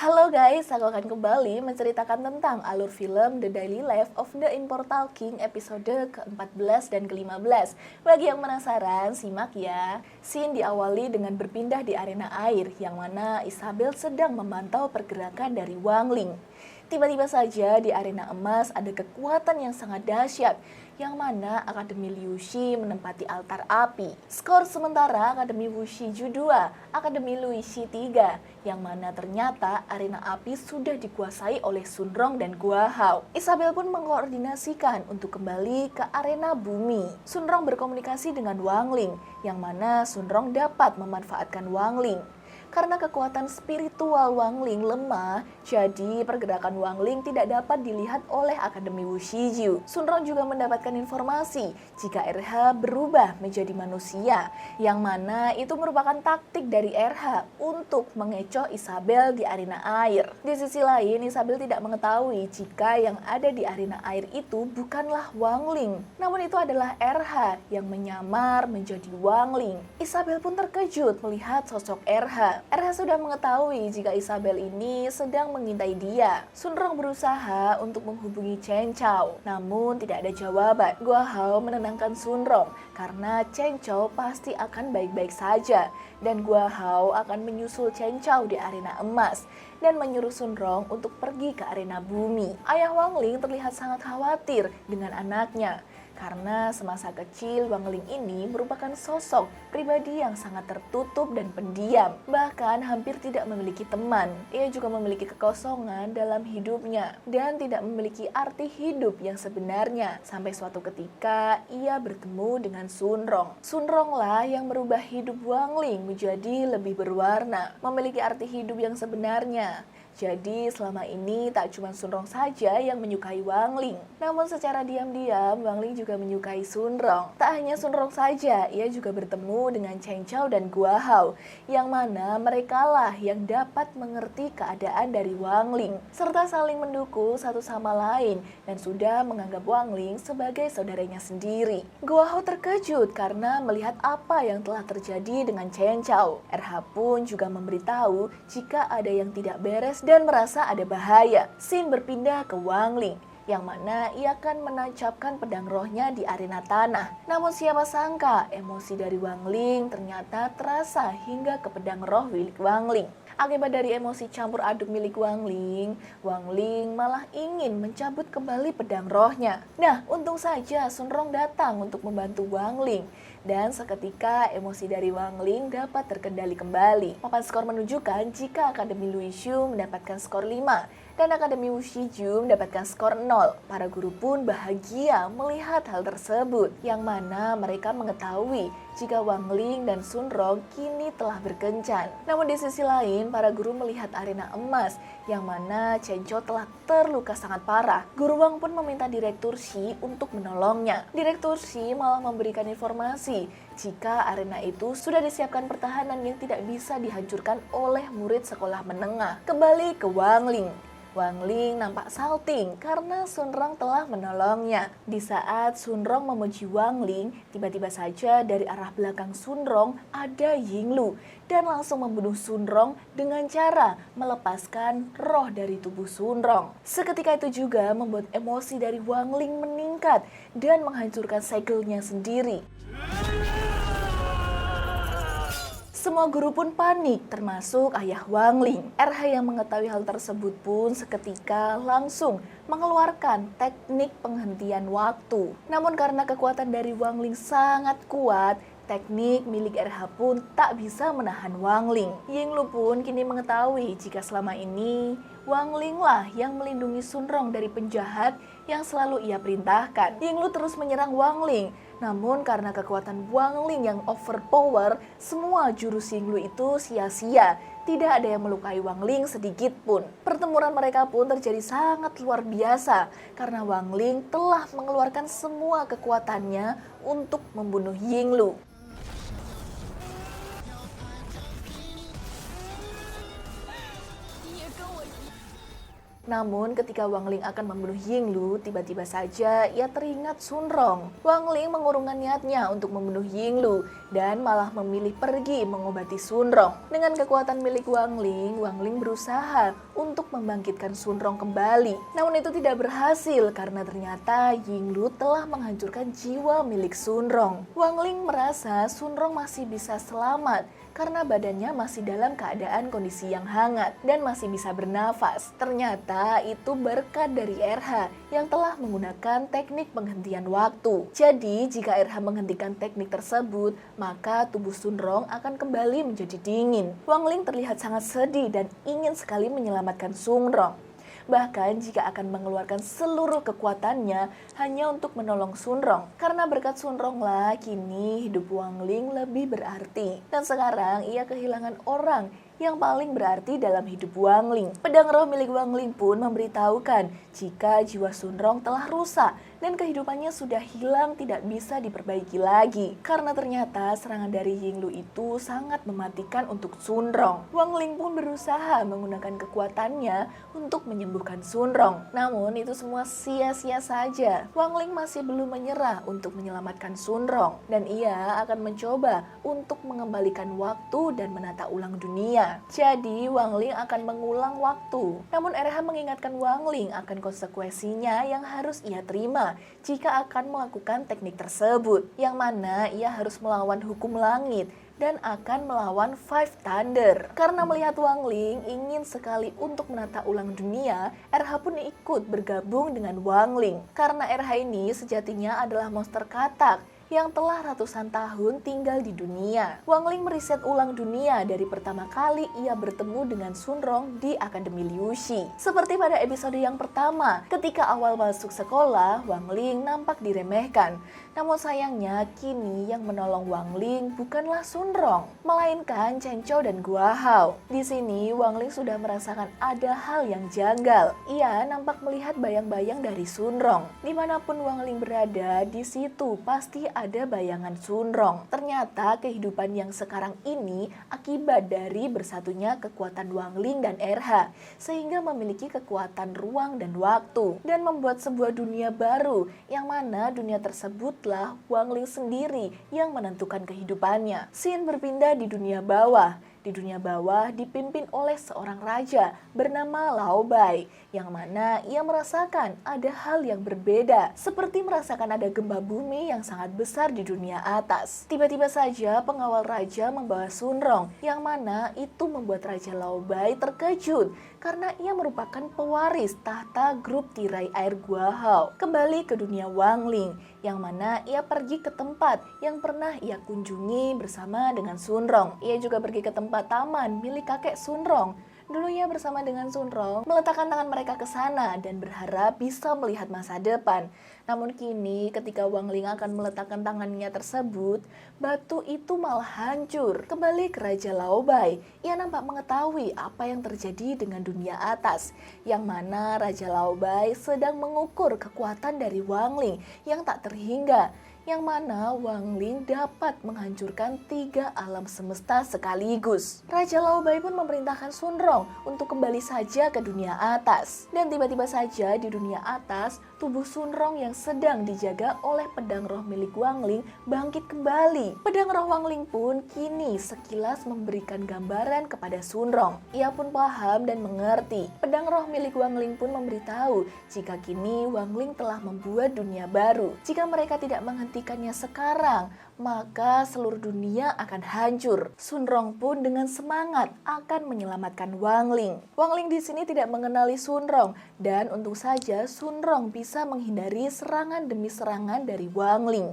Halo guys, aku akan kembali menceritakan tentang alur film The Daily Life of the Immortal King episode ke-14 dan ke-15. Bagi yang penasaran, simak ya. Scene diawali dengan berpindah di arena air, yang mana Isabel sedang memantau pergerakan dari Wang Ling. Tiba-tiba saja di arena emas ada kekuatan yang sangat dahsyat, yang mana Akademi Liu Shi menempati altar api. Skor sementara Akademi Wuxi Ju 2, Akademi Liu Shi 3, yang mana ternyata arena api sudah dikuasai oleh Sun Rong dan Gua Hao. Isabel pun mengkoordinasikan untuk kembali ke arena bumi. Sun Rong berkomunikasi dengan Wang Ling, yang mana Sun Rong dapat memanfaatkan Wang Ling. Karena kekuatan spiritual Wang Ling lemah, jadi pergerakan Wang Ling tidak dapat dilihat oleh Akademi Wuxi Ju. Sun Rong juga mendapatkan informasi jika RH berubah menjadi manusia, yang mana itu merupakan taktik dari RH untuk mengecoh Isabel di arena air. Di sisi lain, Isabel tidak mengetahui jika yang ada di arena air itu bukanlah Wang Ling, namun itu adalah RH yang menyamar menjadi Wang Ling. Isabel pun terkejut melihat sosok RH. RH sudah mengetahui jika Isabel ini sedang mengintai dia. Sun Rong berusaha untuk menghubungi Chen Chao, namun tidak ada jawaban. Gua Hao menenangkan Sun Rong karena Chen Chao pasti akan baik-baik saja, dan Gua Hao akan menyusul Chen Chao di arena emas dan menyuruh Sun Rong untuk pergi ke arena bumi. Ayah Wang Ling terlihat sangat khawatir dengan anaknya, karena semasa kecil Wang Ling ini merupakan sosok pribadi yang sangat tertutup dan pendiam, bahkan hampir tidak memiliki teman. Ia juga memiliki kekosongan dalam hidupnya dan tidak memiliki arti hidup yang sebenarnya, sampai suatu ketika ia bertemu dengan Sun Rong. Sun Rong lah yang merubah hidup Wang Ling menjadi lebih berwarna, memiliki arti hidup yang sebenarnya. Jadi selama ini tak cuma Sun Rong saja yang menyukai Wang Ling, namun secara diam-diam Wang Ling juga menyukai Sun Rong. Tak hanya Sun Rong saja, ia juga bertemu dengan Chen Chao dan Gua Hao, yang mana merekalah yang dapat mengerti keadaan dari Wang Ling, serta saling mendukung satu sama lain dan sudah menganggap Wang Ling sebagai saudaranya sendiri. Gua Hao terkejut karena melihat apa yang telah terjadi dengan Chen Chao. RH pun juga memberitahu jika ada yang tidak beres dan merasa ada bahaya. Scene berpindah ke Wang Ling, yang mana ia akan menancapkan pedang rohnya di arena tanah. Namun siapa sangka emosi dari Wang Ling ternyata terasa hingga ke pedang roh milik Wang Ling. Akibat dari emosi campur aduk milik Wang Ling malah ingin mencabut kembali pedang rohnya. Nah, untung saja Sun Rong datang untuk membantu Wang Ling, dan seketika emosi dari Wang Ling dapat terkendali kembali. Papan skor menunjukkan jika Akademi Liu Shu mendapatkan skor 5 dan Akademi Wuxi Ju mendapatkan skor 0. Para guru pun bahagia melihat hal tersebut, yang mana mereka mengetahui jika Wang Ling dan Sun Rong kini telah berkencan. Namun di sisi lain, para guru melihat arena emas, yang mana Chen Chao telah terluka sangat parah. Guru Wang pun meminta Direktur Shi untuk menolongnya. Direktur Shi malah memberikan informasi jika arena itu sudah disiapkan pertahanan yang tidak bisa dihancurkan oleh murid sekolah menengah. Kembali ke Wang Ling. Wang Ling nampak salting karena Sun Rong telah menolongnya. Di saat Sun Rong memuji Wang Ling, tiba-tiba saja dari arah belakang Sun Rong ada Yinglu dan langsung membunuh Sun Rong dengan cara melepaskan roh dari tubuh Sun Rong. Seketika itu juga membuat emosi dari Wang Ling meningkat dan menghancurkan segelnya sendiri. Semua guru pun panik, termasuk ayah Wang Ling. RH yang mengetahui hal tersebut pun seketika langsung mengeluarkan teknik penghentian waktu. Namun karena kekuatan dari Wang Ling sangat kuat, teknik milik RH pun tak bisa menahan Wang Ling. Yinglu pun kini mengetahui jika selama ini Wang Ling lah yang melindungi Sun Rong dari penjahat yang selalu ia perintahkan. Yinglu terus menyerang Wang Ling, namun karena kekuatan Wang Ling yang overpower, semua jurus Yinglu itu sia-sia. Tidak ada yang melukai Wang Ling sedikit pun. Pertempuran mereka pun terjadi sangat luar biasa karena Wang Ling telah mengeluarkan semua kekuatannya untuk membunuh Yinglu. Namun ketika Wang Ling akan membunuh Yinglu, tiba-tiba saja ia teringat Sun Rong. Wang Ling mengurungkan niatnya untuk membunuh Yinglu dan malah memilih pergi mengobati Sun Rong. Dengan kekuatan milik Wang Ling berusaha untuk membangkitkan Sun Rong kembali. Namun itu tidak berhasil karena ternyata Yinglu telah menghancurkan jiwa milik Sun Rong. Wang Ling merasa Sun Rong masih bisa selamat karena badannya masih dalam keadaan kondisi yang hangat dan masih bisa bernafas. Ternyata itu berkat dari RH yang telah menggunakan teknik penghentian waktu. Jadi jika RH menghentikan teknik tersebut, maka tubuh Sun Rong akan kembali menjadi dingin. Wang Ling terlihat sangat sedih dan ingin sekali menyelamatkan Sun Rong. Bahkan jika akan mengeluarkan seluruh kekuatannya hanya untuk menolong Sun Rong. Karena berkat Sun Rong lah kini hidup Wang Ling lebih berarti. Dan sekarang ia kehilangan orang yang paling berarti dalam hidup Wang Ling. Pedang roh milik Wang Ling pun memberitahukan jika jiwa Sun Rong telah rusak dan kehidupannya sudah hilang, tidak bisa diperbaiki lagi. Karena ternyata serangan dari Yinglu itu sangat mematikan untuk Sun Rong. Wang Ling pun berusaha menggunakan kekuatannya untuk menyembuhkan Sun Rong. Namun itu semua sia-sia saja. Wang Ling masih belum menyerah untuk menyelamatkan Sun Rong. Dan ia akan mencoba untuk mengembalikan waktu dan menata ulang dunia. Jadi Wang Ling akan mengulang waktu. Namun RH mengingatkan Wang Ling akan konsekuensinya yang harus ia terima jika akan melakukan teknik tersebut, yang mana ia harus melawan hukum langit dan akan melawan Five Thunder. Karena melihat Wang Ling ingin sekali untuk menata ulang dunia, RH pun ikut bergabung dengan Wang Ling. Karena RH ini sejatinya adalah monster katak yang telah ratusan tahun tinggal di dunia. Wang Ling meriset ulang dunia dari pertama kali ia bertemu dengan Sun Rong di Akademi Liu Shi. Seperti pada episode yang pertama, ketika awal masuk sekolah, Wang Ling nampak diremehkan. Namun sayangnya, kini yang menolong Wang Ling bukanlah Sun Rong, melainkan Chen Chou dan Gua Hao. Di sini, Wang Ling sudah merasakan ada hal yang janggal. Ia nampak melihat bayang-bayang dari Sun Rong. Dimanapun Wang Ling berada, di situ pasti ada bayangan Sun Rong. Ternyata kehidupan yang sekarang ini akibat dari bersatunya kekuatan Wang Ling dan RH, sehingga memiliki kekuatan ruang dan waktu, dan membuat sebuah dunia baru, yang mana dunia tersebutlah Wang Ling sendiri yang menentukan kehidupannya. Xin berpindah di dunia bawah. Di dunia bawah dipimpin oleh seorang raja bernama Lao Bai, yang mana ia merasakan ada hal yang berbeda, seperti merasakan ada gempa bumi yang sangat besar di dunia atas. Tiba-tiba saja pengawal raja membawa Sun Rong, yang mana itu membuat Raja Lao Bai terkejut karena ia merupakan pewaris tahta grup tirai air Gua Hao. Kembali ke dunia Wang Ling, yang mana ia pergi ke tempat yang pernah ia kunjungi bersama dengan Sun Rong. Ia juga pergi ke tempat taman milik kakek Sun Rong. Dulu ia bersama dengan Sun Rong meletakkan tangan mereka ke sana dan berharap bisa melihat masa depan. Namun kini ketika Wang Ling akan meletakkan tangannya tersebut, batu itu malah hancur. Kembali ke Raja Lao Bai, ia nampak mengetahui apa yang terjadi dengan dunia atas, yang mana Raja Lao Bai sedang mengukur kekuatan dari Wang Ling yang tak terhingga, yang mana Wang Ling dapat menghancurkan 3 alam semesta sekaligus. Raja Lao Bai pun memerintahkan Sun Rong untuk kembali saja ke dunia atas. Dan tiba-tiba saja di dunia atas, tubuh Sun Rong yang sedang dijaga oleh pedang roh milik Wang Ling bangkit kembali. Pedang roh Wang Ling pun kini sekilas memberikan gambaran kepada Sun Rong. Ia pun paham dan mengerti. Pedang roh milik Wang Ling pun memberitahu jika kini Wang Ling telah membuat dunia baru. Jika mereka tidak menghentikannya sekarang, maka seluruh dunia akan hancur. Sun Rong pun dengan semangat akan menyelamatkan Wang Ling. Wang Ling di sini tidak mengenali Sun Rong, dan untung saja Sun Rong bisa menghindari serangan demi serangan dari Wang Ling.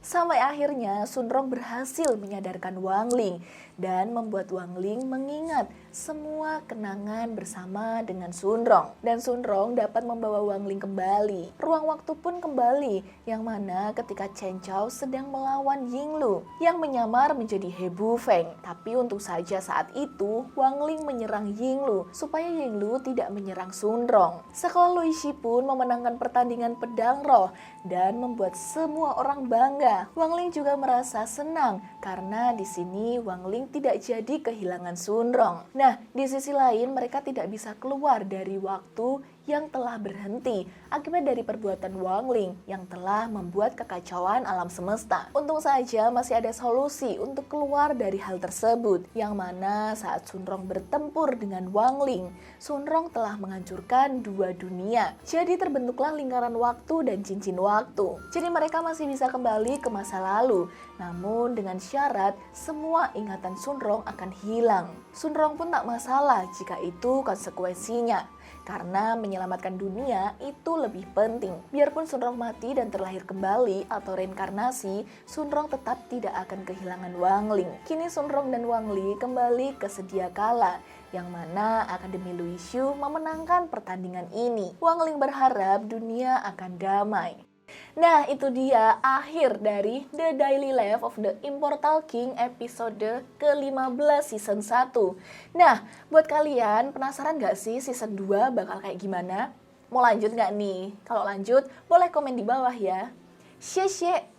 Sampai akhirnya Sun Rong berhasil menyadarkan Wang Ling. dan membuat Wang Ling mengingat semua kenangan bersama dengan Sun Rong. Dan Sun Rong dapat membawa Wang Ling kembali. Ruang waktu pun kembali, yang mana ketika Chen Chao sedang melawan Yinglu yang menyamar menjadi He Bufeng. Tapi untung saja saat itu Wang Ling menyerang Yinglu supaya Yinglu tidak menyerang Sun Rong. Sekolah Lui Shi pun memenangkan pertandingan pedang roh dan membuat semua orang bangga. Wang Ling juga merasa senang karena di sini Wang Ling tidak jadi kehilangan Sun Rong. Nah, di sisi lain mereka tidak bisa keluar dari waktu yang telah berhenti akibat dari perbuatan Wang Ling yang telah membuat kekacauan alam semesta. Untung saja masih ada solusi untuk keluar dari hal tersebut, yang mana saat Sun Rong bertempur dengan Wang Ling, Sun Rong telah menghancurkan dua dunia. Jadi terbentuklah lingkaran waktu dan cincin waktu. Jadi mereka masih bisa kembali ke masa lalu, namun dengan syarat semua ingatan Sun Rong akan hilang. Sun Rong pun tak masalah jika itu konsekuensinya, karena menyelamatkan dunia itu lebih penting. Biarpun Sun Rong mati dan terlahir kembali atau reinkarnasi, Sun Rong tetap tidak akan kehilangan Wang Ling. Kini Sun Rong dan Wang Li kembali ke sedia kala, yang mana Akademi Lui Shu memenangkan pertandingan ini. Wang Ling berharap dunia akan damai. Nah, itu dia akhir dari The Daily Life of the Immortal King episode ke-15 season 1. Nah, buat kalian penasaran gak sih season 2 bakal kayak gimana? Mau lanjut gak nih? Kalau lanjut, boleh komen di bawah ya. Xie xie.